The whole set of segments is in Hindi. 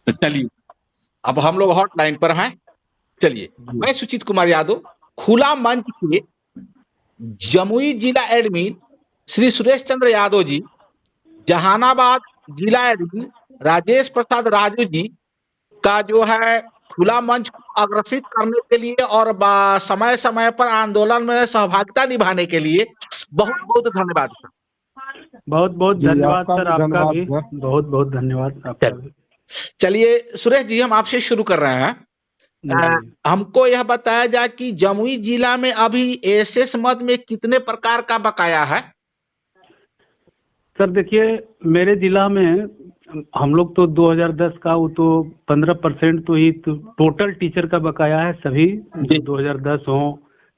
तो चलिए, अब हम लोग हॉटलाइन पर हैं। चलिए, मैं सुचित कुमार यादव, खुला मंच के जमुई जिला एडमिन श्री सुरेश चंद्र यादव जी, जहानाबाद जिला एडमिन राजेश प्रसाद राजू जी का जो है खुला मंच को अग्रसित करने के लिए और समय समय पर आंदोलन में सहभागिता निभाने के लिए बहुत बहुत धन्यवाद सर। बहुत बहुत धन्यवाद सर, आपका भी बहुत बहुत धन्यवाद आपका भी। चलिए सुरेश जी, हम आपसे शुरू कर रहे हैं। हमको यह बताया जाए कि जमुई जिला में अभी एसएस मद में कितने प्रकार का बकाया है? सर देखिए, मेरे जिला में हम लोग तो 2010 का वो तो 15% तो ही टोटल टीचर का बकाया है। सभी 2010 हो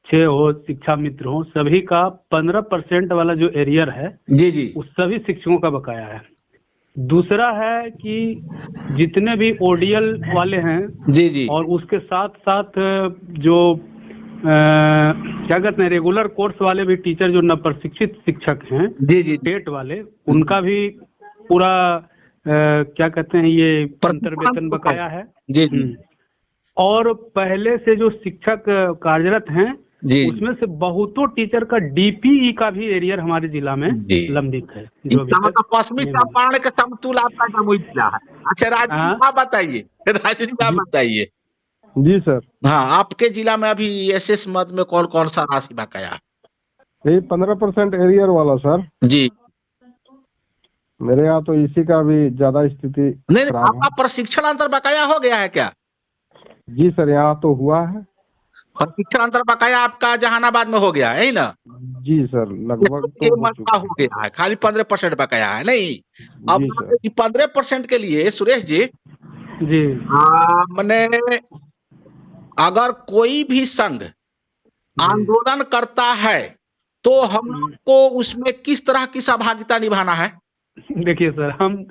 6 हो शिक्षा मित्र हो, सभी का 15% वाला जो एरियर है जी जी, उस सभी शिक्षकों का बकाया है। दूसरा है कि जितने भी ओडीएल वाले हैं जी जी, और उसके साथ साथ जो क्या कहते हैं रेगुलर कोर्स वाले भी टीचर जो नवप्रशिक्षित शिक्षक हैं जी जी, स्टेट वाले, उनका भी पूरा क्या कहते हैं ये अंतर्वेतन बकाया है। जी जी, और पहले से जो शिक्षक कार्यरत हैं उसमें से बहुतों टीचर का डीपीई का भी एरियर हमारे जिला में लंबित है, जो मतलब पश्चिमी चंपारण के समतुल आपका जमुई जिला है। अच्छा राजू जी आप बताइए, राजू जी आप बताइए। जी सर। हाँ, आपके जिला में अभी एसएस मद में कौन कौन सा राशि बकाया है? यही 15% एरियर वाला सर जी। मेरे यहाँ तो इसी का भी ज्यादा स्थिति नहीं, आपका प्रशिक्षण अंतर बकाया हो गया है क्या? जी सर, यहाँ तो हुआ है। प्रशिक्षण अंतर बकाया आपका जहानाबाद में हो गया है ना? जी सर, लगभग तो हो गया है, खाली 15% बकाया है नहीं। अब 15% के लिए सुरेश जी मैंने अगर कोई भी संघ आंदोलन करता है तो हम लोग को उसमें किस तरह की सहभागिता निभाना है? देखिए सर, हम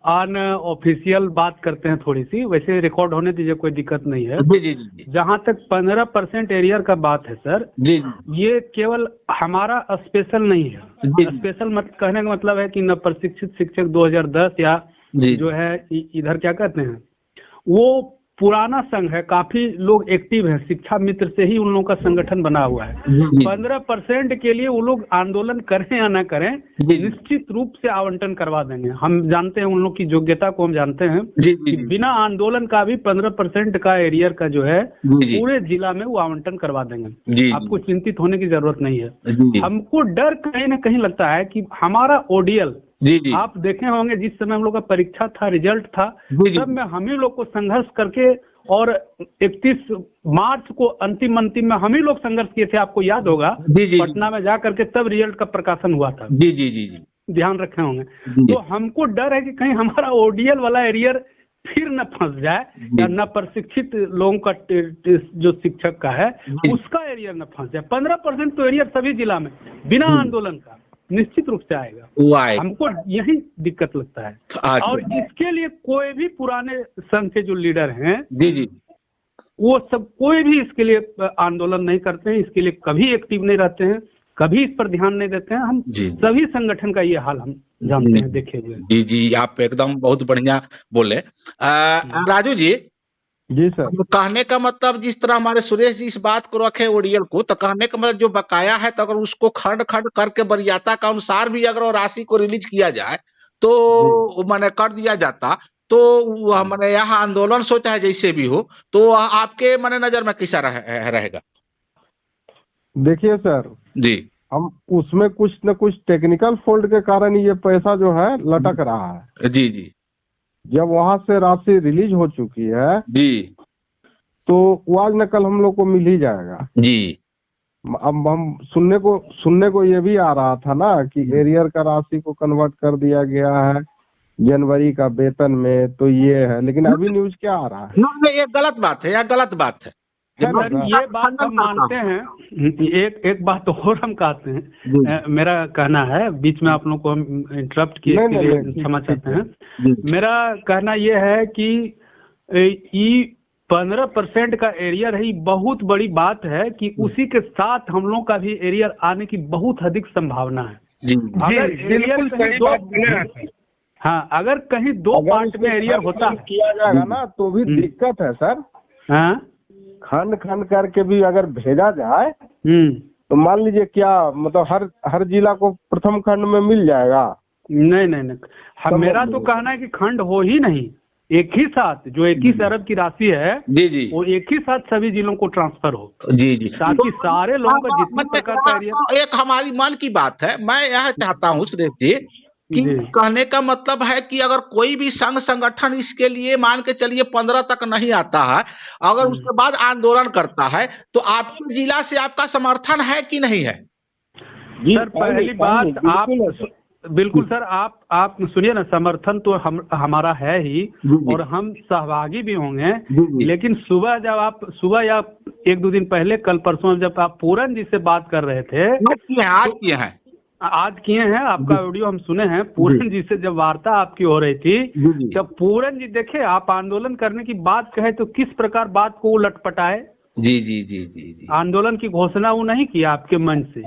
ऑन ऑफिशियल बात करते हैं थोड़ी सी, वैसे रिकॉर्ड होने दीजिए, कोई दिक्कत नहीं है। जी जी जी। जहाँ तक 15% एरियर का बात है सर जी, ये केवल हमारा स्पेशल नहीं है। स्पेशल कहने का मतलब है कि नवप्रशिक्षित शिक्षक 2010 या जो है इधर क्या कहते हैं वो पुराना संघ है, काफी लोग एक्टिव हैं, शिक्षा मित्र से ही उन लोगों का संगठन बना हुआ है। 15% के लिए वो लोग आंदोलन करें या ना करें, निश्चित रूप से आवंटन करवा देंगे। हम जानते हैं उन लोग की योग्यता को, हम जानते हैं कि बिना आंदोलन का भी 15% का एरियर का जो है पूरे जिला में वो आवंटन करवा देंगे। आपको चिंतित होने की जरूरत नहीं है। हमको डर कहीं ना कहीं लगता है कि हमारा ओडीएल आप देखे होंगे जिस समय हम लोग का परीक्षा था, रिजल्ट था, तब में हम ही लोग को संघर्ष करके और 31 मार्च को अंतिम में हम ही लोग संघर्ष किए थे। आपको याद होगा पटना में जा करके तब रिजल्ट का प्रकाशन हुआ था। जी जी जी, ध्यान रखे होंगे। तो हमको डर है कि कहीं हमारा ओडीएल वाला एरियर फिर न फंस जाए या न प्रशिक्षित लोगों का जो शिक्षक का है उसका एरियर न फंस जाए। 15% तो एरियर सभी जिला में बिना आंदोलन का निश्चित रूप से आएगा। हमको यही दिक्कत लगता है। और इसके लिए कोई भी पुराने संघ के जो लीडर हैं जी वो सब कोई भी इसके लिए आंदोलन नहीं करते हैं, इसके लिए कभी एक्टिव नहीं रहते हैं, कभी इस पर ध्यान नहीं देते हैं। हम सभी संगठन का ये हाल हम जानते हैं, देखे हुए। जी जी, आप एकदम बहुत बढ़िया बोले। राजू जी सर, कहने का मतलब जिस तरह हमारे सुरेश जी इस बात को रखे ओडीएल को, तो कहने का मतलब जो बकाया है तो अगर उसको खंड खंड करके वरीयता का अनुसार भी अगर वो राशि को रिलीज किया जाए तो मैंने कर दिया जाता तो मैंने यहाँ आंदोलन सोचा है जैसे भी हो, तो आपके मैंने नजर में कैसा रहेगा? देखिए सर जी, हम उसमें कुछ न कुछ टेक्निकल फॉल्ट के कारण ये पैसा जो है लटक रहा है। जी जी, जब वहां से राशि रिलीज हो चुकी है जी तो वो आज न कल हम लोग को मिल ही जाएगा जी। अब हम सुनने को ये भी आ रहा था ना कि एरियर का राशि को कन्वर्ट कर दिया गया है जनवरी का वेतन में, तो ये है। लेकिन अभी न्यूज क्या आ रहा है? ये गलत बात है या गलत बात है? ये बात हम मानते हैं। एक बात और हम कहते हैं, मेरा कहना है, बीच में आप लोगों को हम इंटरप्ट किए के लिए क्षमा चाहते हैं। मेरा कहना ये है कि 15% का एरियर है, बहुत बड़ी बात है कि उसी के साथ हम लोग का भी एरियर आने की बहुत अधिक संभावना है। हाँ, अगर कहीं दो पार्ट में एरियर होता किया जाएगा ना तो भी दिक्कत है सर। हाँ, खंड खंड करके भी अगर भेजा जाए तो मान लीजिए क्या मतलब हर जिला को प्रथम खंड में मिल जाएगा? नहीं नहीं नहीं, मेरा तो कहना है कि खंड हो ही नहीं, एक ही साथ जो 21 अरब की राशि है जी जी वो एक ही साथ सभी जिलों को ट्रांसफर हो, जी जी, ताकि सारे लोगों का जितने प्रकार का एरिया। एक हमारी मन की बात है, मैं यह चाहता हूँ सुरेश जी कि कहने का मतलब है कि अगर कोई भी संघ संगठन इसके लिए मान के चलिए 15 तक नहीं आता है, अगर उसके बाद आंदोलन करता है तो आपके जिला से आपका समर्थन है कि नहीं है? सर पहली बात आप बिल्कुल सर, आप सुनिए ना, समर्थन तो हमारा है ही और हम सहभागी भी होंगे, लेकिन सुबह या एक दो दिन पहले कल परसों जब आप पूरन जी से बात कर रहे थे, आज किए हैं, आपका ऑडियो हम सुने हैं, पूरन जी से जब वार्ता आपकी हो रही थी जब पूरन जी देखे आप आंदोलन करने की बात कहे तो किस प्रकार बात को लटपटाए। जी जी जी जी जी, आंदोलन की घोषणा वो नहीं किया आपके मन से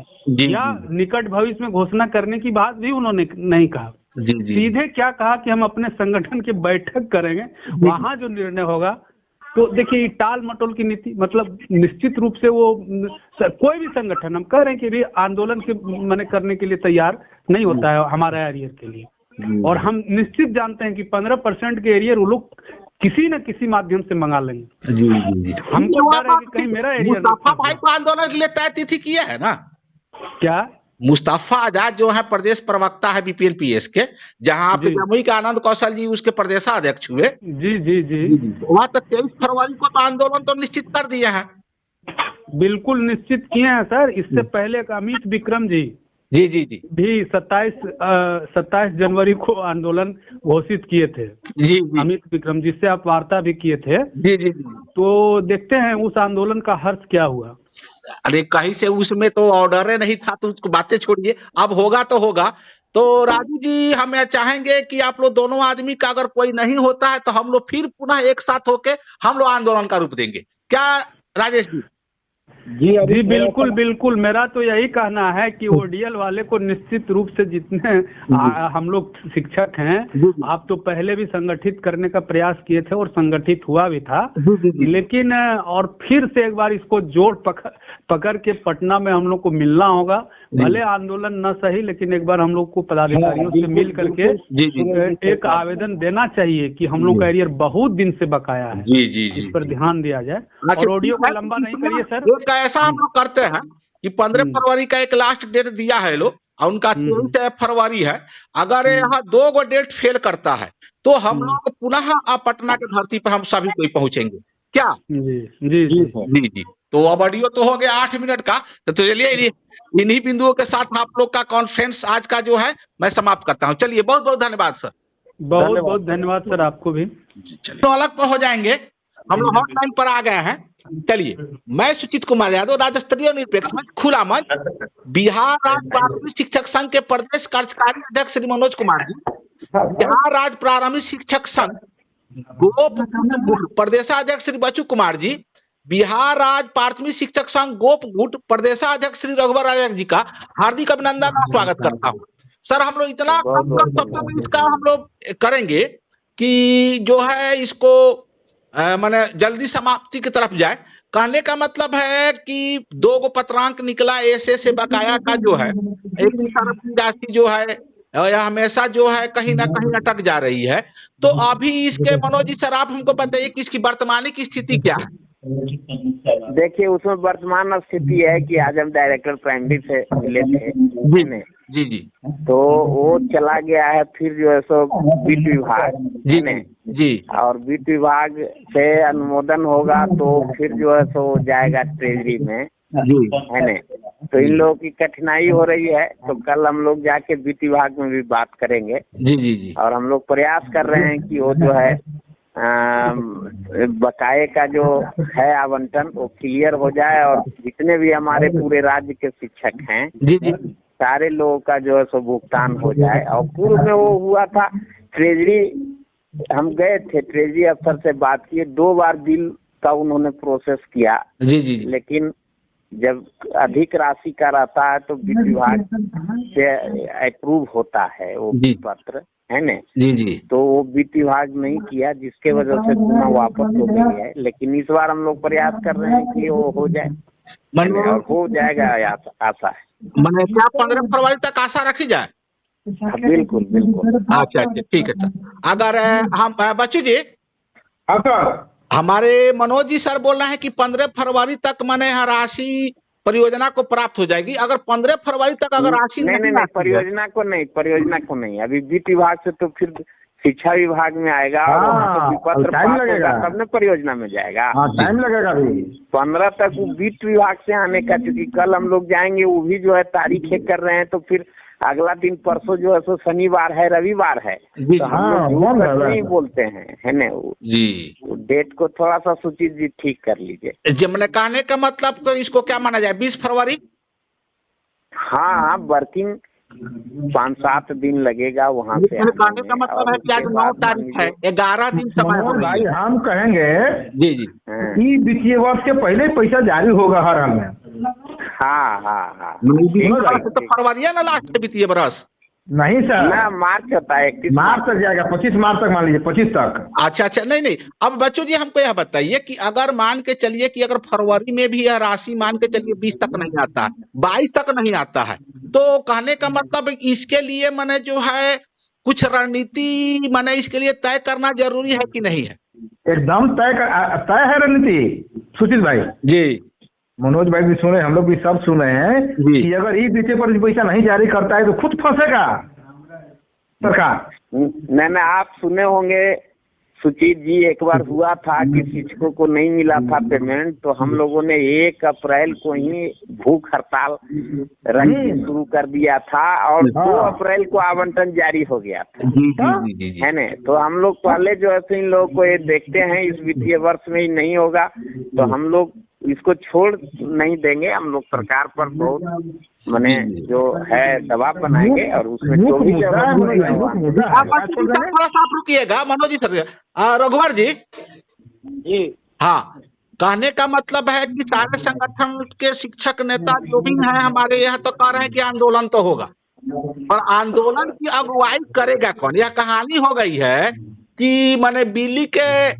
या निकट भविष्य में घोषणा करने की बात भी उन्होंने नहीं कहा। सीधे क्या कहा कि हम अपने संगठन की बैठक करेंगे, वहां जो निर्णय होगा। तो देखिए टाल मटोल की नीति, मतलब निश्चित रूप से वो कोई भी संगठन हम कह रहे हैं कि भी आंदोलन के मैंने करने के लिए तैयार नहीं होता है हमारा एरियर के लिए, और हम निश्चित जानते हैं कि 15% के एरियर वो लोग किसी न किसी माध्यम से मंगा लेंगे। जी जी जी, हमको डर है कि कहीं मेरा एरियर भाई को आंदोलन के लिए तय तिथि किया है ना? क्या मुस्तफा आजाद जो है प्रदेश प्रवक्ता है बीपीएलपीएस के, जहां आपके जमुई के आनंद कौशल जी उसके प्रदेशाध्यक्ष हुए। जी जी जी, वहाँ तक 23 फरवरी को तो आंदोलन तो निश्चित कर दिया है। बिल्कुल निश्चित किए हैं सर। इससे पहले अमित विक्रम जी जी जी जी भी 27 जनवरी को आंदोलन घोषित किए थे। जी, अमित विक्रम जिससे आप वार्ता भी किए थे। जी जी, तो देखते हैं उस आंदोलन का हर्ष क्या हुआ। अरे कहीं से उसमें तो ऑर्डर नहीं था, तो उसको बातें छोड़िए, अब होगा तो होगा। तो राजू जी हम यह चाहेंगे कि आप लोग दोनों आदमी का अगर कोई नहीं होता है तो हम लोग फिर पुनः एक साथ होके हम लोग आंदोलन का रूप देंगे, क्या राजेश जी? जी बिल्कुल बिल्कुल, मेरा तो यही कहना है कि ओडीएल वाले को निश्चित रूप से जितने हम लोग शिक्षक हैं, आप तो पहले भी संगठित करने का प्रयास किए थे और संगठित हुआ भी था, लेकिन और फिर से एक बार इसको जोड़ पकड़ के पटना में हम लोग को मिलना होगा। भले आंदोलन न सही, लेकिन एक बार हम लोग को पदाधिकारियों से मिल करके एक आवेदन देना चाहिए कि हम लोग का एरियर बहुत दिन से बकाया है, इस पर ध्यान दिया जाए। और ऑडियो को लंबा नहीं करिए सर। ऐसा हम लोग करते हैं कि 15 फरवरी का एक लास्ट डेट दिया है लोग, और उनका 23 फरवरी है। अगर यहाँ 2 गो डेट फेल करता है तो हम लोग पुनः पटना के धरती पर हम सभी कोई पहुंचेंगे, क्या? जी जी जी जी जी। तो अब ऑडियो तो हो गया 8 मिनट का, तो चलिए इन्हीं बिंदुओं के साथ आप लोग का कॉन्फ्रेंस आज का जो है मैं समाप्त करता हूँ। चलिए बहुत बहुत धन्यवाद सर। बहुत बहुत धन्यवाद सर आपको भी। तो अलग पर हो जाएंगे, हम लोग हॉटलाइन पर आ गए हैं। चलिए, मैं सुचित कुमार यादव, राज्य स्तरीय निरपेक्ष मंच खुला मंच, बिहार राज्य प्रारंभिक शिक्षक संघ के प्रदेश कार्यकारी अध्यक्ष श्री मनोज कुमार जी, बिहार राज्य प्रारंभिक शिक्षक संघ गोप प्रदेशाध्यक्ष श्री बच्चू कुमार जी, बिहार राज्य प्राथमिक शिक्षक संघ गोपगुट प्रदेशाध्यक्ष श्री रघुवर राजा जी का हार्दिक अभिनंदन और स्वागत करता हूँ। सर हम लोग इतना इसका हम लोग करेंगे कि जो है इसको माने जल्दी समाप्ति की तरफ जाए। कहने का मतलब है कि 2 गो पत्रांक निकला ऐसे से बकाया का जो है, एक राशि जो है यह हमेशा जो है कहीं ना कहीं अटक जा रही है। तो अभी इसके मनोज जी सर आप हमको बताइए कि इसकी वर्तमान की स्थिति क्या है? देखिए उसमें वर्तमान स्थिति है कि आज हम डायरेक्टर प्राइमरी से मिले थे जी जी, तो वो चला गया है फिर जो है सो वित्त विभाग जी जी, और वित्त विभाग से अनुमोदन होगा तो फिर जो है सो जाएगा ट्रेजरी में, है न। तो इन लोगों की कठिनाई हो रही है, तो कल हम लोग जाके वित्त विभाग में भी बात करेंगे। जी जी जी, और हम लोग प्रयास कर रहे हैं कि वो जो है बकाये का जो है आवंटन वो क्लियर हो जाए, और जितने भी हमारे पूरे राज्य के शिक्षक हैं जी जी, सारे लोगों का जो है सो भुगतान हो जाए। और पूर्व में वो हुआ था ट्रेजरी, हम गए थे ट्रेजरी अफसर से बात किए, 2 बार बिल का उन्होंने प्रोसेस किया जी जी, लेकिन जब अधिक राशि का रहता है तो वित्त विभाग से अप्रूव होता है वो पत्र, है न। जी जी। तो वो वित्त विभाग नहीं किया, जिसके वजह से पुनः वापस हो गई है। लेकिन इस बार हम लोग प्रयास कर रहे हैं कि वो हो जाए, और हो जाएगा, आशा है। मैंने क्या 15 फरवरी तक आशा रखी जाए? बिल्कुल बिल्कुल। अच्छा अच्छा, ठीक है सर। अगर हम बच्चू जी, हाँ सर, हमारे मनोज जी सर बोल रहे हैं कि 15 फरवरी तक मैंने राशि परियोजना को प्राप्त हो जाएगी। अगर 15 फरवरी तक अगर राशि नहीं, परियोजना को नहीं, अभी वित्त विभाग से तो फिर शिक्षा विभाग में आएगा, पत्र पास होगा तब न परियोजना में जाएगा। टाइम लगेगा अभी 15 तक वो वित्त विभाग से आने का, क्योंकि कल हम लोग जाएंगे, वो भी जो है तारीखें कर रहे हैं, तो फिर अगला दिन परसों जो है सो शनिवार है, रविवार है, तो हम लोग नहीं बोलते हैं, है न जी। डेट को थोड़ा सा सुचित जी ठीक कर लीजिए। जब मैंने कहने का मतलब, तो इसको क्या माना जाए, 20 फरवरी? हाँ, वर्किंग 5-7 दिन लगेगा वहाँ से। कहने का मतलब है कि आज 9 तारीख है, 11 दिन समय हो भाई। हम कहेंगे जी जी, कि वित्तीय वर्ष के पहले पैसा जारी होगा हर हाल में। हाँ। तो फरवरी है ना लास्ट वित्तीय वर्ष? नहीं सर, ना, मार्च होता है, 31 मार्च तक जाएगा, 25 मार्च तक मान लीजिए, 25 तक। अच्छा, नहीं। अब बच्चों जी हमको यह बताइए कि अगर मान के चलिए कि अगर फरवरी में भी यह राशि मान के चलिए 20 तक नहीं आता है, 22 तक नहीं आता है, तो कहने का मतलब इसके लिए मैंने जो है कुछ रणनीति मैंने इसके लिए तय करना जरूरी है कि नहीं है? एकदम तय है रणनीति सुशील भाई जी। मनोज भाई भी सुने, हम लोग भी सब सुने हैं कि अगर ई वित्तीय पर पैसा नहीं जारी करता है तो खुद फंसेगा सरकार। नहीं, आप सुने होंगे सुचित जी, एक बार हुआ था कि शिक्षकों को नहीं मिला था पेमेंट, तो हम लोगों ने 1 अप्रैल को ही भूख हड़ताल रखनी शुरू कर दिया था, और 2 अप्रैल को आवंटन जारी हो गया था, है न। तो हम लोग पहले जो है इन लोगों को ये देखते हैं, इस वित्तीय वर्ष में ही नहीं होगा तो हम लोग इसको छोड़ नहीं देंगे। हम लोग सरकार पर बहुत माने जो है दबाव बनाएंगे, और उसमें जो भी थोड़ा सा रुकिएगा मनोज जी सर। रघुवर जी, हाँ, कहने का मतलब है कि सारे संगठन के शिक्षक नेता जो भी हैं हमारे यहाँ, तो कह रहे हैं कि आंदोलन तो होगा, और आंदोलन की अगुवाई करेगा कौन? यह कहानी हो गई है कि माने बिल्ली के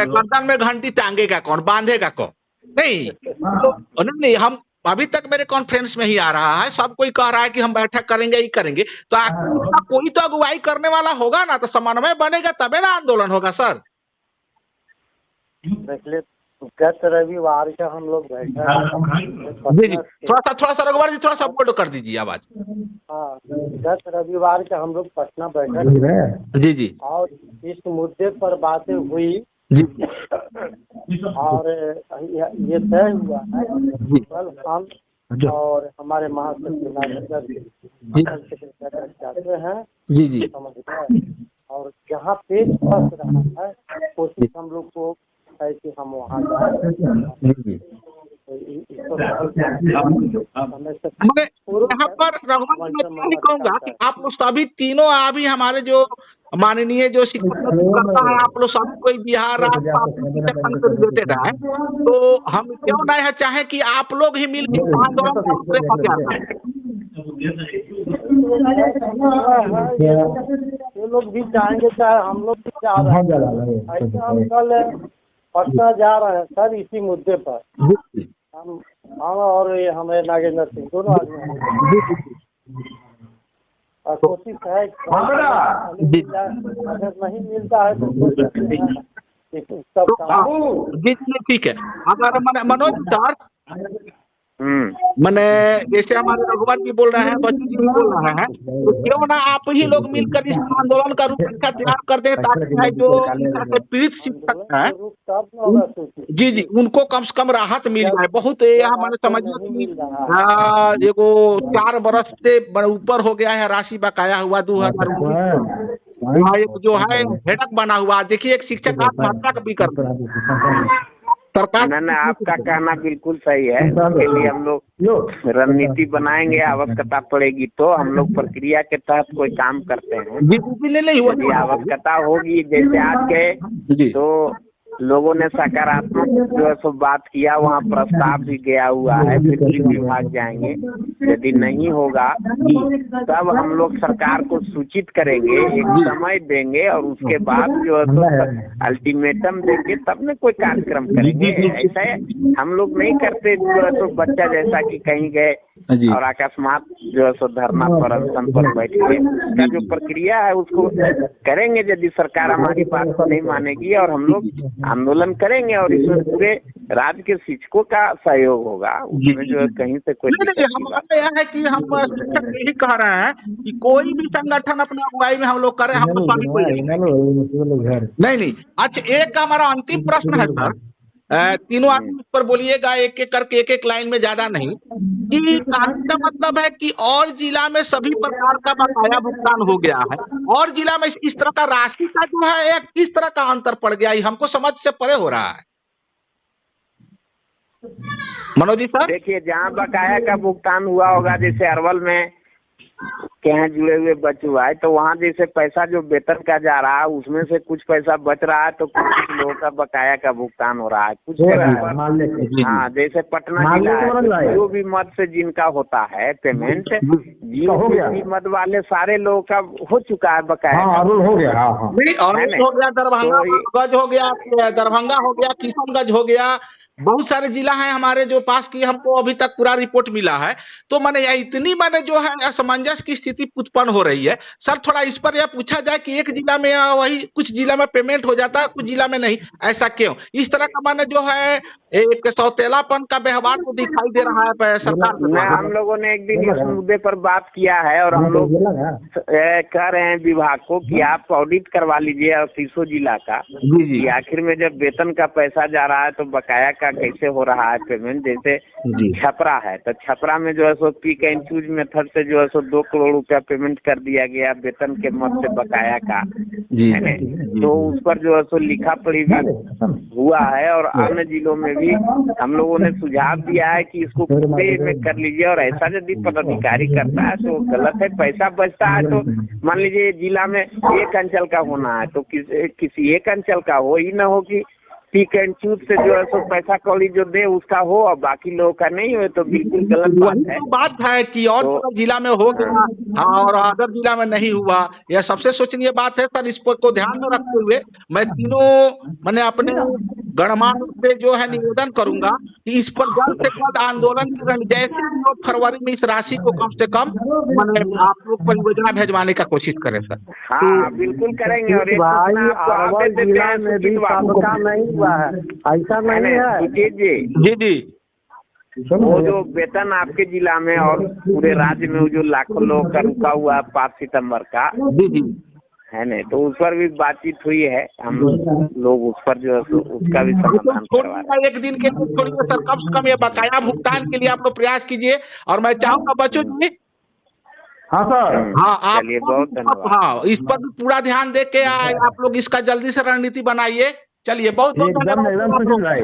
गर्दन में घंटी टांगेगा कौन, बांधेगा कौन? नहीं, हम अभी तक मेरे कॉन्फ्रेंस में ही आ रहा है, सब कोई कह रहा है कि हम बैठक करेंगे ही करेंगे, तो आखिर कोई तो अगुवाई करने वाला होगा ना, तो समन्वय बनेगा तबे ना आंदोलन होगा सर। गत रविवार का हम लोग बैठे जी, थोड़ा सा रघुवर जी थोड़ा सा बोल्ड कर दीजिए आवाज। हाँ, गत रविवार का हम लोग पटना बैठे जी, और इस मुद्दे पर बातें हुई जी, और ये तय हुआ है कल हम और हमारे महासचिव जाते हैं जी, और जहाँ पेज फंस रहा है कोशिश हम लोग को है कि हम वहाँ जाए। यहाँ पर रघुवर कहूँगा कि आप लोग सभी तीनों अभी हमारे जो माननीय जो शिक्षक करता है, आप लोग सब कोई बिहार राज्य रिलेटेड है, तो हम क्यों ना यह चाहे कि आप लोग ही मिलकर ये लोग भी चाहेंगे, चाहे हम लोग भी चाह रहे हैं। ऐसे हम कल पटना जा रहे हैं सर, इसी मुद्दे पर हम और ये हमारे नागेंद्र सिंह दोनों आदमी, और कोशिश है अगर नहीं मिलता है तो सब ठीक है। अगर मनोज सर मैंने जैसे हमारे रघुवर जी बोल रहे हैं, बच्चू जी बोल रहे हैं, तो क्यों ना आप ही लोग मिलकर इस आंदोलन का रूपरेखा तैयार कर दें, ताकि जो पीड़ित शिक्षक हैं जी उनको कम से कम राहत मिल जाए। बहुत हमारे समझिए एगो 4 बरस से ऊपर हो गया है, राशि बकाया हुआ 2019 जो है हेडक बना हुआ। देखिए एक शिक्षक आत्महत्या भी करता है। ना, आपका कहना बिल्कुल सही है। इसके लिए हम लोग रणनीति बनाएंगे, आवश्यकता पड़ेगी तो हम लोग प्रक्रिया के तहत कोई काम करते हैं। यदि आवश्यकता होगी, जैसे आज के तो लोगों ने सकारात्मक जो है सो बात किया, वहाँ प्रस्ताव भी गया हुआ है, बिजली विभाग जाएंगे। यदि नहीं होगा तब हम लोग सरकार को सूचित करेंगे, एक समय देंगे और उसके बाद जो है सो अल्टीमेटम देंगे, तब न कोई कार्यक्रम करेंगे। ऐसा हम लोग नहीं करते जो है सो बच्चा जैसा कि कहीं गए और अकस्मात जो है सो धरना पर अनशन पर बैठ गए। उसका जो प्रक्रिया है उसको करेंगे। यदि सरकार हमारी बात को नहीं मानेगी और हम लोग आंदोलन करेंगे और इसमें पूरे राज्य के शिक्षकों का सहयोग होगा, उसमें जो है कहीं से कोई हमारा यह है कि हम यही कह रहे हैं कि कोई भी संगठन अपने अगुवाई में हम लोग करें, हम नहीं। अच्छा, एक हमारा अंतिम प्रश्न है सर, तीनों आदमी पर बोलिएगा एक एक करके, एक लाइन में, ज्यादा नहीं, कि का मतलब है कि और जिला में सभी प्रकार का बकाया भुगतान हो गया है, और जिला में इस तरह का राशि का जो है एक किस तरह का अंतर पड़ गया, ये हमको समझ से परे हो रहा है। मनोज जी सर, देखिए, जहाँ बकाया का भुगतान हुआ होगा, जैसे अरवल में के यहाँ जुड़े हुए बच्चे हुआ है, तो वहाँ जैसे पैसा जो वेतन का जा रहा है उसमें से कुछ पैसा बच रहा है, तो कुछ लोगों का बकाया का भुगतान हो रहा है, कुछ हाँ, जैसे पटना जिला है, जो भी मद से जिनका होता है पेमेंट, जियो मद वाले सारे लोगों का हो चुका है बकाया। हो गया, दरभंगा गज हो गया, दरभंगा हो गया, किशनगंज हो गया, बहुत सारे जिला हैं हमारे जो पास की, हमको अभी तक पूरा रिपोर्ट मिला है। तो मैंने इतनी जो है असमंजस की स्थिति उत्पन्न हो रही है। सर, थोड़ा इस पर यह पूछा जाए कि एक जिला में वही कुछ जिला में पेमेंट हो जाता है, कुछ जिला में नहीं, ऐसा क्यों? इस तरह का जो है एक सौतेलापन का व्यवहार तो दिखाई दे रहा है सरकार। हम लोगों ने एक दिन इस मुद्दे पर बात किया है और हम लोग कह रहे हैं विभाग को कि आप ऑडिट करवा लीजिए और 300 जिला का, कि आखिर में जब वेतन का पैसा जा रहा है तो बकाया का कैसे हो रहा है पेमेंट। जैसे छपरा है, तो छपरा में जो है सो पिक एंड चूज मेथड से जो है सो 2 करोड़ रुपया पेमेंट कर दिया गया वेतन के मद से बकाया का, है ना। तो उस पर जो है सो लिखा पढ़ी भी हुआ है और अन्य जिलों में भी हम लोगों ने सुझाव दिया है कि इसको पूरे में कर लीजिए। और ऐसा यदि पदाधिकारी करता है तो गलत है, पैसा बचता है तो मान लीजिए जिला में एक अंचल का होना है तो किसी एक अंचल का हो, ही ना हो कि पिक एंड चूज से जो है सो पैसा कौड़ी जो दे उसका हो और बाकी लोगों का नहीं हो, तो बिल्कुल गलत बात है कि और तो, जिला में हो गया और अदर जिला में नहीं हुआ, यह सबसे सोचनीय बात है। सर, इस पर को ध्यान में रखते हुए मैं तीनों अपने गणमान्य से जो है निवेदन करूंगा कि इस पर जल्द से जल्द आंदोलन करें। जैसे हम लोग फरवरी में इस राशि को कम से कम आप लोग परियोजना भेजवाने का कोशिश करें सर। हाँ, बिल्कुल करेंगे। और नहीं हुआ है, ऐसा नहीं है जी। वो जो वेतन आपके जिला में और पूरे राज्य में जो लाखों लोग का रुका हुआ 5 सितंबर का है ना, तो उस पर भी बातचीत हुई है। हम लोग उस पर जो है उसका भी समाधान करवा रहे हैं। एक दिन के लिए छोड़िए सर, कम से कम ये बकाया भुगतान के लिए आप लोग प्रयास कीजिए। और मैं चाहूंगा बच्चों जी, हाँ सर, हाँ आप, चलिए बहुत धन्यवाद। हाँ, इस पर भी पूरा ध्यान दे के आप लोग इसका जल्दी से रणनीति बनाइए। चलिए, बहुत बहुत धन्यवाद।